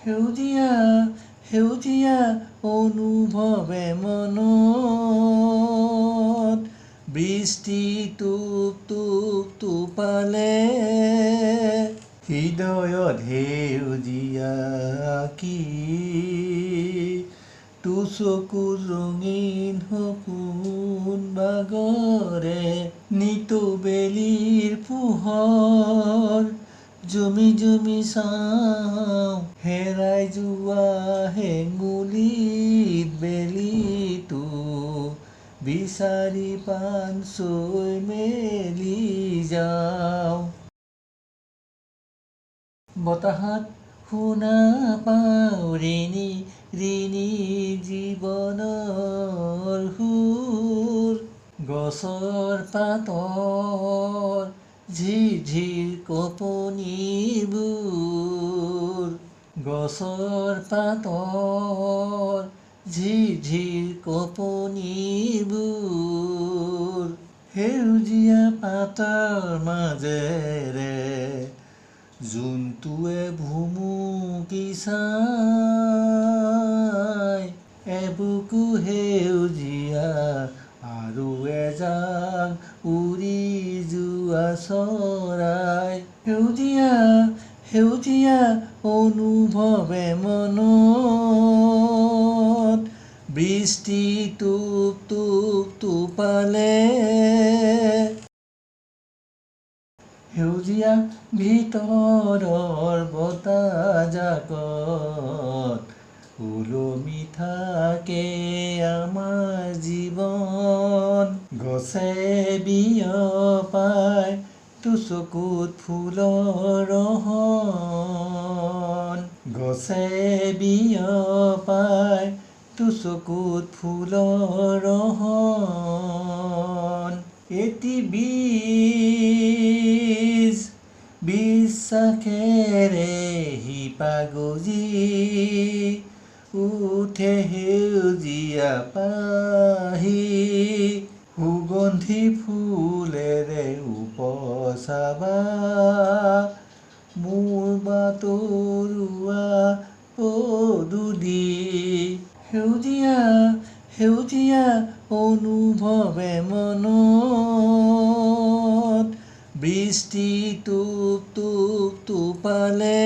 সেউজীয়া সেউজীয়া অনুভৱে মনত বৃষ্টি টোপ টোপ টোপালে হৃদয়ত সেউজীয়া আঁকি চকুৰ ৰঙীন সপোন বাগৰে নিতৌ বেলিৰ পোহৰ জুমি জুমি চাওঁ হেৰাই যোৱা হেঙুলিত বেলিটো বিচাৰি পানচৈ মেলি যাওঁ। বতাহত শুনা পাওঁ ৰিণি ৰিণি জীৱনৰ সুৰ গছৰ পাতৰ ঝিৰ ঝিৰ কঁপনিবোৰ গছৰ পাতৰ ঝিৰ ঝিৰ কঁপনিবোৰ সেউজীয়া পাতৰ মাজেৰে জোনটোৱে ভুমুকি চায় এবুকু সেউজীয়া আৰু এজাক উৰি যোৱা চৰাই সেউজীয়া সেউজীয়া অনুভৱে মনত বৃষ্টি টোপ টোপ টোপালে সেউজীয়া ভিতৰৰ বতাহজাকত ওলমি থাকে আমাৰ জীৱন গছে বিয়পাই চকুত ফুলৰ ৰহণ গছে বিয়পাই চকুত ফুলৰ ৰহণ এটি বীজ বিশ্বাসেৰে শিপা গজি উঠে সেউজীয়া পাহি সুগন্ধি ফুলেৰে উপচাবা মোৰ বাটৰুৱা পদূলি সেউজীয়া সেউজীয়া অনুভৱে মনত বৃষ্টি টোপ টোপ টোপালে